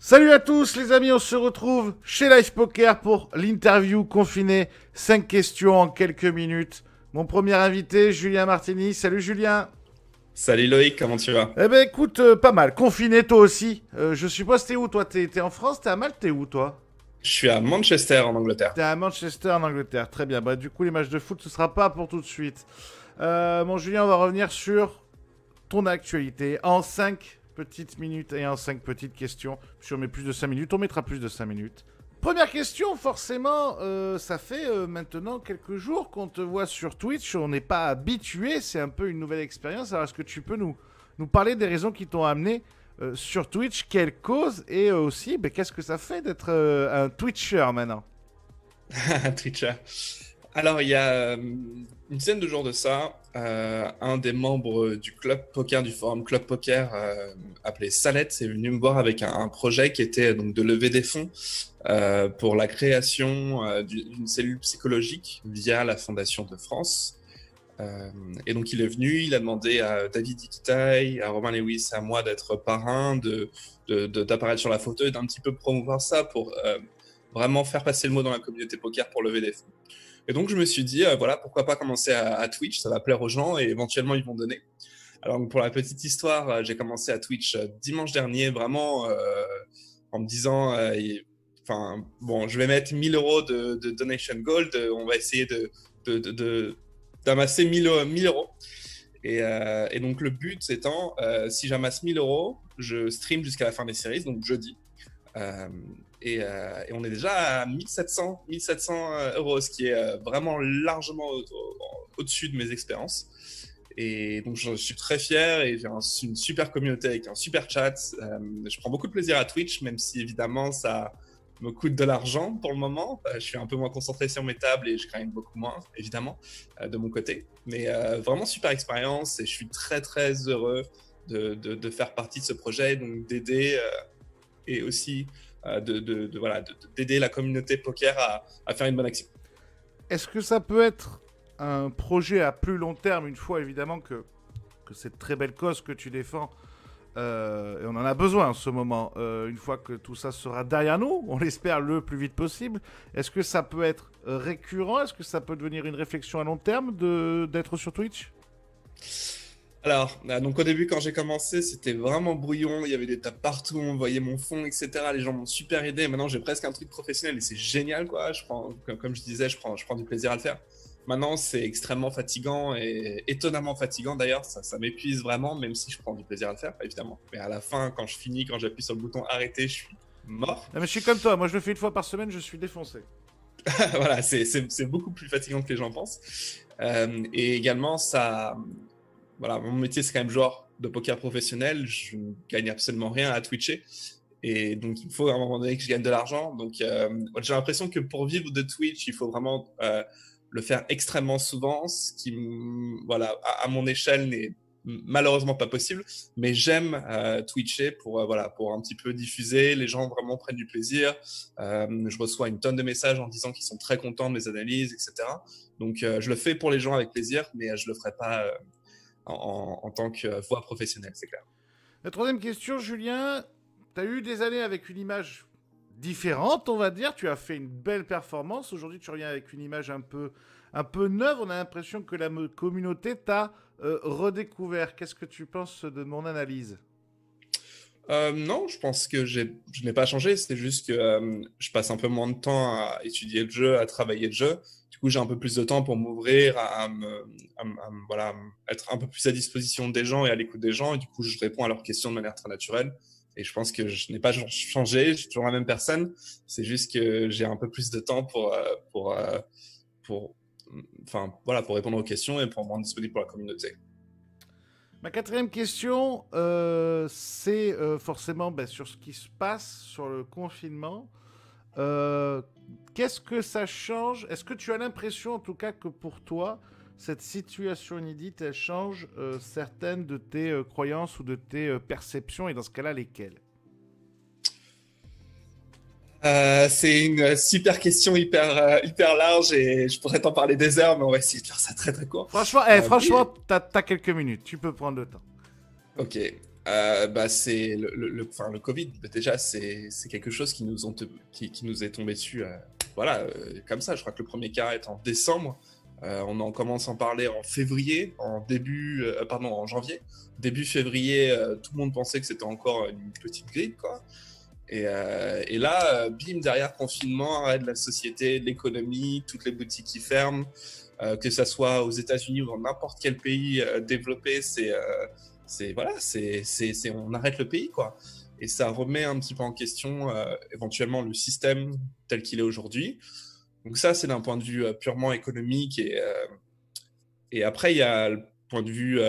Salut à tous les amis, on se retrouve chez Live Poker pour l'interview confinée. 5 questions en quelques minutes. Mon premier invité, Julien Martini. Salut Julien. Salut Loïc, comment tu vas? Eh ben écoute, pas mal. Confiné toi aussi. Je suppose t'es où toi? T'es en France? T'es à Malte? T'es où toi? Je suis à Manchester en Angleterre. T'es à Manchester en Angleterre. Très bien. Bah du coup les matchs de foot ce sera pas pour tout de suite. Bon Julien, on va revenir sur ton actualité en 5 petites minutes et en 5 petites questions. Si on met plus de 5 minutes, on mettra plus de 5 minutes. Première question, forcément, ça fait maintenant quelques jours qu'on te voit sur Twitch. On n'est pas habitué, c'est un peu une nouvelle expérience. Alors, est-ce que tu peux nous parler des raisons qui t'ont amené sur Twitch? Quelle cause? Et aussi, qu'est-ce que ça fait d'être un Twitcher maintenant? Twitcher. Alors, il y a une dizaine de jours de ça, un des membres du club poker, du forum Club Poker, appelé Salette, est venu me voir avec un projet qui était donc de lever des fonds pour la création d'une cellule psychologique via la Fondation de France. Et donc, il est venu, il a demandé à David Iquitaille, à Romain Lewis, à moi d'être parrain, d'apparaître sur la photo et d'un petit peu promouvoir ça pour vraiment faire passer le mot dans la communauté poker pour lever des fonds. Et donc, je me suis dit, voilà, pourquoi pas commencer à Twitch, ça va plaire aux gens et éventuellement, ils vont donner. Alors, pour la petite histoire, j'ai commencé à Twitch dimanche dernier, vraiment en me disant, enfin, bon, je vais mettre 1000 euros de donation gold, on va essayer d'amasser 1000 euros. Et donc, le but étant, si j'amasse 1000 euros, je stream jusqu'à la fin des séries, donc jeudi. Et on est déjà à 1700 euros, ce qui est vraiment largement au-dessus de mes expériences. Et donc, je suis très fier et j'ai une super communauté avec un super chat. Je prends beaucoup de plaisir à Twitch, même si évidemment, ça me coûte de l'argent pour le moment. Je suis un peu moins concentré sur mes tables et je gagne beaucoup moins, évidemment, de mon côté. Mais vraiment super expérience et je suis très, très heureux de faire partie de ce projet, donc d'aider et aussi d'aider la communauté poker à faire une bonne action. Est-ce que ça peut être un projet à plus long terme, une fois évidemment que cette très belle cause que tu défends, et on en a besoin en ce moment, une fois que tout ça sera derrière nous, on l'espère le plus vite possible, est-ce que ça peut être récurrent? Est-ce que ça peut devenir une réflexion à long terme d'être sur Twitch? Alors, donc au début, quand j'ai commencé, c'était vraiment brouillon. Il y avait des tables partout, on voyait mon fond, etc. Les gens m'ont super aidé. Maintenant, j'ai presque un truc professionnel et c'est génial, quoi. Comme je disais, je prends du plaisir à le faire. Maintenant, c'est extrêmement fatigant et étonnamment fatigant d'ailleurs. Ça m'épuise vraiment, même si je prends du plaisir à le faire, évidemment. Mais à la fin, quand je finis, quand j'appuie sur le bouton arrêter, je suis mort. Non mais je suis comme toi, moi je le fais une fois par semaine, je suis défoncé. Voilà, c'est beaucoup plus fatigant que les gens pensent. Et également, voilà, mon métier, c'est quand même joueur de poker professionnel. Je ne gagne absolument rien à Twitcher. Et donc, il faut à un moment donné que je gagne de l'argent. Donc, j'ai l'impression que pour vivre de Twitch, il faut vraiment le faire extrêmement souvent, ce qui, voilà, à mon échelle, n'est malheureusement pas possible. Mais j'aime Twitcher pour un petit peu diffuser. Les gens vraiment prennent du plaisir. Je reçois une tonne de messages en disant qu'ils sont très contents de mes analyses, etc. Donc, je le fais pour les gens avec plaisir, mais je le ferai pas en tant que voix professionnelle, c'est clair. La troisième question, Julien, tu as eu des années avec une image différente, on va dire. Tu as fait une belle performance. Aujourd'hui, tu reviens avec une image un peu neuve. On a l'impression que la communauté t'a redécouvert. Qu'est-ce que tu penses de mon analyse? Non, je pense que je n'ai pas changé. C'est juste que je passe un peu moins de temps à étudier le jeu, à travailler le jeu. Du coup, j'ai un peu plus de temps pour m'ouvrir, voilà, être un peu plus à disposition des gens et à l'écoute des gens. Et du coup, je réponds à leurs questions de manière très naturelle. Et je pense que je n'ai pas changé. Je suis toujours la même personne. C'est juste que j'ai un peu plus de temps pour, enfin, voilà, pour répondre aux questions et pour me rendre disponible pour la communauté. Ma quatrième question, c'est forcément sur ce qui se passe sur le confinement. Qu'est-ce que ça change? Est-ce que tu as l'impression, en tout cas, que pour toi, cette situation inédite, elle change certaines de tes croyances ou de tes perceptions? Et dans ce cas-là, lesquelles? C'est une super question hyper large et je pourrais t'en parler des heures, mais on va essayer de faire ça très très court. Franchement, franchement, t'as quelques minutes. Tu peux prendre le temps. Ok. Bah, c'est enfin, le Covid, bah, déjà, c'est quelque chose qui qui nous est tombé dessus, voilà, comme ça. Je crois que le premier cas est en décembre. On en commence à en parler en février, pardon, en janvier. Début février, tout le monde pensait que c'était encore une petite grippe, quoi. Et là, bim, derrière confinement, arrêt de la société, de l'économie, toutes les boutiques qui ferment, que ça soit aux États-Unis ou dans n'importe quel pays développé, voilà, on arrête le pays, quoi. Et ça remet un petit peu en question éventuellement le système tel qu'il est aujourd'hui. Donc ça, c'est d'un point de vue purement économique. Et après, il y a le point de vue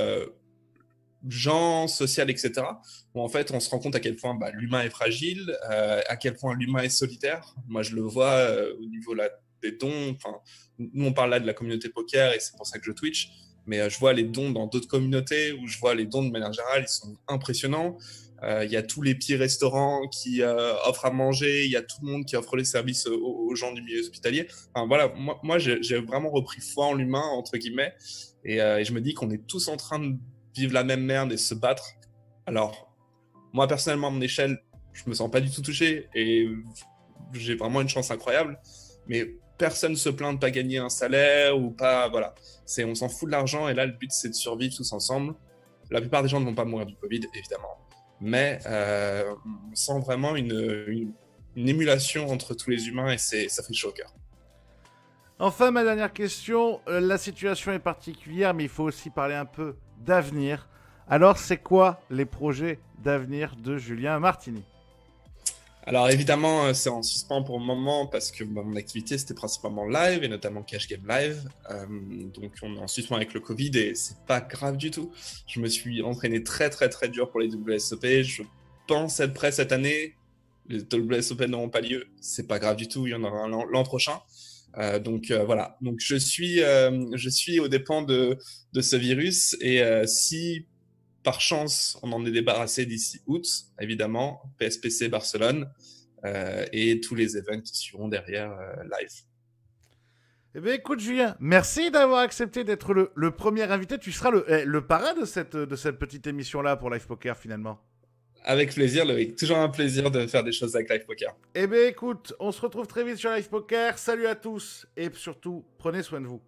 genre, social, etc. Où en fait, on se rend compte à quel point bah, l'humain est fragile, à quel point l'humain est solitaire. Moi, je le vois au niveau là, des dons. Enfin, nous, on parle là de la communauté poker et c'est pour ça que je Twitch. Mais je vois les dons dans d'autres communautés où je vois les dons de manière générale, ils sont impressionnants. Il y a tous les petits restaurants qui offrent à manger, il y a tout le monde qui offre les services aux gens du milieu hospitalier. Enfin, voilà, moi j'ai vraiment repris foi en l'humain, entre guillemets, et je me dis qu'on est tous en train de vivre la même merde et se battre. Alors, moi personnellement, à mon échelle, je me sens pas du tout touché et j'ai vraiment une chance incroyable, mais personne se plaint de pas gagner un salaire ou pas, voilà. On s'en fout de l'argent et là, le but, c'est de survivre tous ensemble. La plupart des gens ne vont pas mourir du Covid, évidemment. Mais on sent vraiment une émulation entre tous les humains et ça fait chaud au cœur. Enfin, ma dernière question. La situation est particulière, mais il faut aussi parler un peu d'avenir. Alors, c'est quoi les projets d'avenir de Julien Martini? Alors évidemment, c'est en suspens pour le moment parce que mon activité c'était principalement live et notamment Cash Game Live. Donc on est en suspens avec le Covid et c'est pas grave du tout. Je me suis entraîné très très très dur pour les WSOP. Je pense être prêt cette année. Les WSOP n'auront pas lieu. C'est pas grave du tout. Il y en aura un l'an prochain. Donc voilà. Donc je suis aux dépens de ce virus et si par chance, on en est débarrassé d'ici août, évidemment, PSPC Barcelone et tous les événements qui suivront derrière live. Eh bien, écoute, Julien, merci d'avoir accepté d'être le premier invité. Tu seras le parrain de cette petite émission-là pour Live Poker, finalement. Avec plaisir, Loïc. Toujours un plaisir de faire des choses avec Live Poker. Eh bien, écoute, on se retrouve très vite sur Live Poker. Salut à tous et surtout, prenez soin de vous.